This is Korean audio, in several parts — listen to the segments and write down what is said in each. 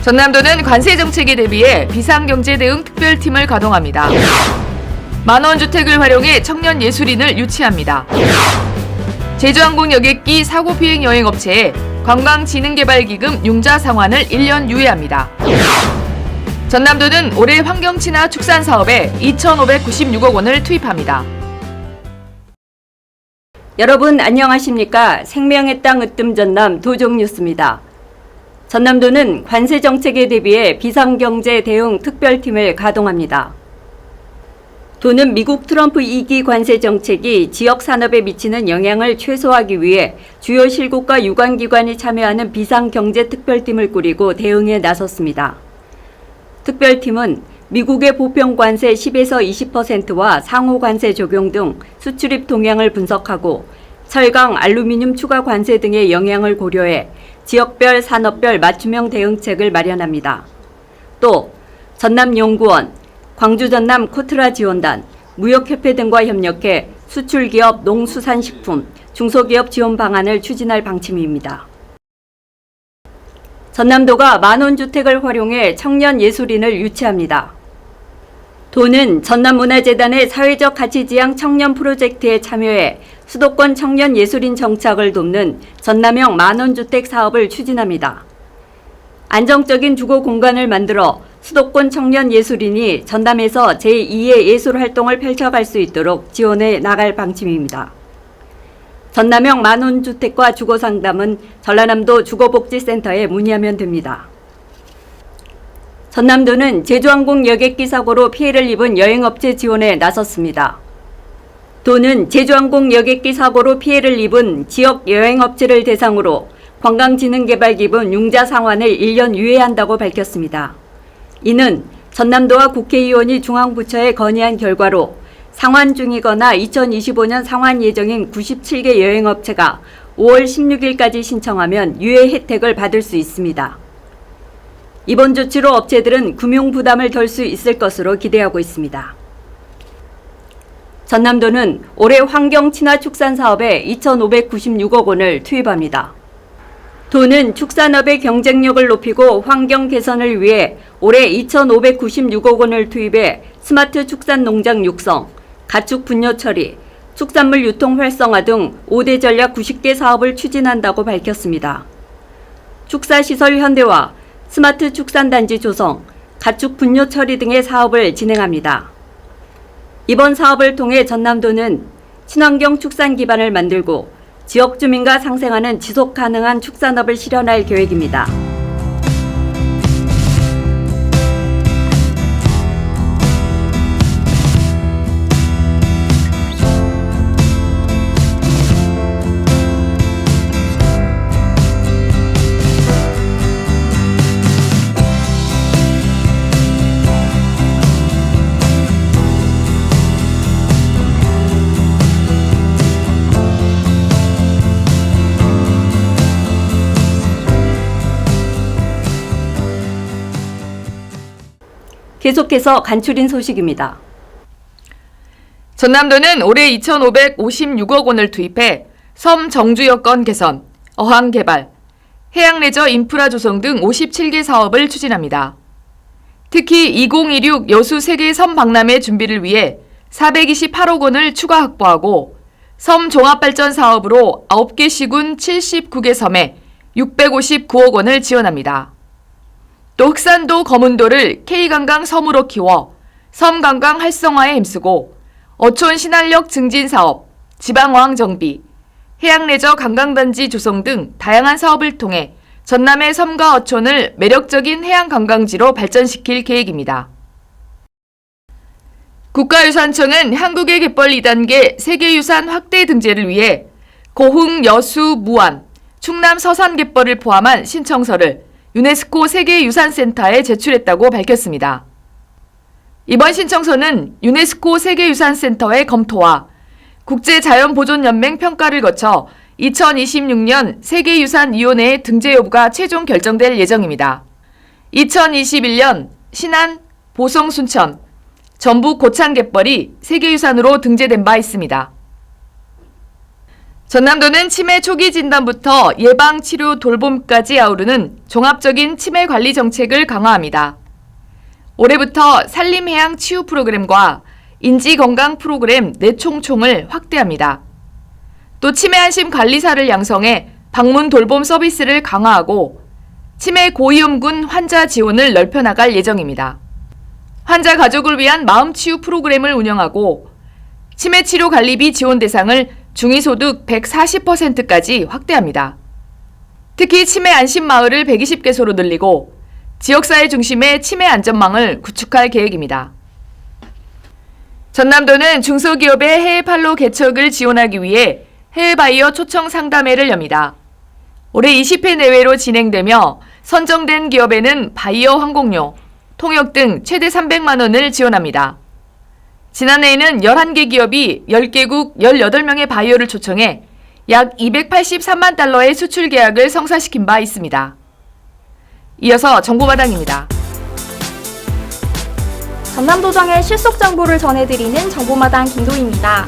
전남도는 관세 정책에 대비해 비상경제 대응 특별팀을 가동합니다. 만원주택을 활용해 청년 예술인을 유치합니다. 제주항공 여객기 사고 피행 여행업체에 관광진흥개발기금 융자 상환을 1년 유예합니다. 전남도는 올해 환경친화 축산 사업에 2,596억 원을 투입합니다. 여러분 안녕하십니까? 생명의 땅 으뜸 전남 도종뉴스입니다. 전남도는 관세 정책에 대비해 비상경제 대응 특별팀을 가동합니다. 도는 미국 트럼프 2기 관세 정책이 지역 산업에 미치는 영향을 최소화하기 위해 주요 실국과 유관기관이 참여하는 비상경제 특별팀을 꾸리고 대응에 나섰습니다. 특별팀은 미국의 보편 관세 10에서 20%와 상호 관세 적용 등 수출입 동향을 분석하고 철강, 알루미늄 추가 관세 등의 영향을 고려해 지역별, 산업별 맞춤형 대응책을 마련합니다. 또 전남연구원, 광주 전남 코트라 지원단, 무역협회 등과 협력해 수출기업, 농수산식품, 중소기업 지원 방안을 추진할 방침입니다. 전남도가 만원주택을 활용해 청년 예술인을 유치합니다. 도는 전남문화재단의 사회적 가치지향 청년 프로젝트에 참여해 수도권 청년 예술인 정착을 돕는 전남형 만원주택 사업을 추진합니다. 안정적인 주거 공간을 만들어 수도권 청년 예술인이 전남에서 제2의 예술 활동을 펼쳐갈 수 있도록 지원해 나갈 방침입니다. 전남형 만원주택과 주거상담은 전라남도 주거복지센터에 문의하면 됩니다. 전남도는 제주항공 여객기 사고로 피해를 입은 여행업체 지원에 나섰습니다. 도는 제주항공 여객기 사고로 피해를 입은 지역 여행업체를 대상으로 관광진흥개발기금 융자 상환을 1년 유예한다고 밝혔습니다. 이는 전남도와 국회의원이 중앙부처에 건의한 결과로 상환 중이거나 2025년 상환 예정인 97개 여행업체가 5월 16일까지 신청하면 유예 혜택을 받을 수 있습니다. 이번 조치로 업체들은 금융 부담을 덜 수 있을 것으로 기대하고 있습니다. 전남도는 올해 환경친화 축산 사업에 2,596억 원을 투입합니다. 도는 축산업의 경쟁력을 높이고 환경 개선을 위해 올해 2,596억 원을 투입해 스마트 축산 농장 육성, 가축 분뇨 처리, 축산물 유통 활성화 등 5대 전략 90개 사업을 추진한다고 밝혔습니다. 축사시설 현대화, 스마트 축산단지 조성, 가축 분뇨 처리 등의 사업을 진행합니다. 이번 사업을 통해 전남도는 친환경 축산 기반을 만들고 지역 주민과 상생하는 지속 가능한 축산업을 실현할 계획입니다. 계속해서 간추린 소식입니다. 전남도는 올해 2,556억 원을 투입해 섬 정주 여건 개선, 어항 개발, 해양 레저 인프라 조성 등 57개 사업을 추진합니다. 특히 2026 여수 세계 섬 박람회 준비를 위해 428억 원을 추가 확보하고 섬 종합발전 사업으로 9개 시군 79개 섬에 659억 원을 지원합니다. 또 흑산도 거문도를 K관광 섬으로 키워 섬관광 활성화에 힘쓰고 어촌 신안력 증진 사업, 지방어항 정비, 해양레저 관광단지 조성 등 다양한 사업을 통해 전남의 섬과 어촌을 매력적인 해양관광지로 발전시킬 계획입니다. 국가유산청은 한국의 갯벌 2단계 세계유산 확대 등재를 위해 고흥, 여수, 무안, 충남 서산 갯벌을 포함한 신청서를 유네스코 세계유산센터에 제출했다고 밝혔습니다. 이번 신청서는 유네스코 세계유산센터의 검토와 국제자연보존연맹 평가를 거쳐 2026년 세계유산위원회의 등재 여부가 최종 결정될 예정입니다. 2021년 신안, 보성 순천, 전북 고창 갯벌이 세계유산으로 등재된 바 있습니다. 전남도는 치매 초기 진단부터 예방, 치료, 돌봄까지 아우르는 종합적인 치매 관리 정책을 강화합니다. 올해부터 산림해양 치유 프로그램과 인지건강 프로그램 뇌총총을 확대합니다. 또 치매 안심 관리사를 양성해 방문 돌봄 서비스를 강화하고 치매 고위험군 환자 지원을 넓혀나갈 예정입니다. 환자 가족을 위한 마음치유 프로그램을 운영하고 치매 치료 관리비 지원 대상을 중위소득 140%까지 확대합니다. 특히 치매 안심마을을 120개소로 늘리고 지역사회 중심의 치매 안전망을 구축할 계획입니다. 전남도는 중소기업의 해외 판로 개척을 지원하기 위해 해외 바이어 초청 상담회를 엽니다. 올해 20회 내외로 진행되며 선정된 기업에는 바이어 항공료, 통역 등 최대 300만 원을 지원합니다. 지난해에는 11개 기업이 10개국 18명의 바이어를 초청해 약 283만 달러의 수출 계약을 성사시킨 바 있습니다. 이어서 정보마당입니다. 전남도정의 실속 정보를 전해드리는 정보마당 김도희입니다.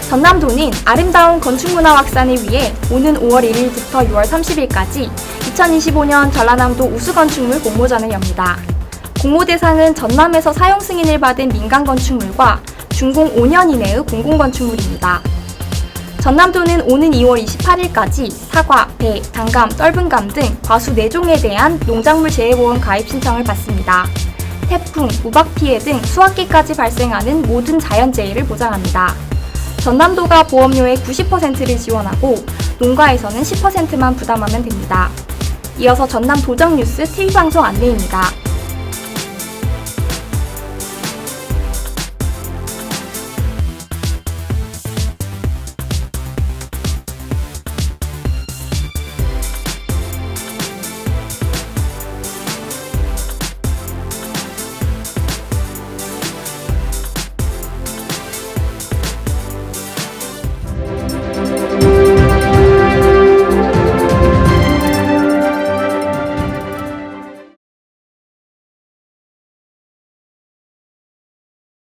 전남도는 아름다운 건축문화 확산을 위해 오는 5월 1일부터 6월 30일까지 2025년 전라남도 우수건축물 공모전을 엽니다. 공모 대상은 전남에서 사용 승인을 받은 민간 건축물과 준공 5년 이내의 공공건축물입니다. 전남도는 오는 2월 28일까지 사과, 배, 단감, 떫은감 등 과수 4종에 대한 농작물 재해보험 가입 신청을 받습니다. 태풍, 우박 피해 등 수확기까지 발생하는 모든 자연재해를 보장합니다. 전남도가 보험료의 90%를 지원하고 농가에서는 10%만 부담하면 됩니다. 이어서 전남 도정 뉴스 TV방송 안내입니다.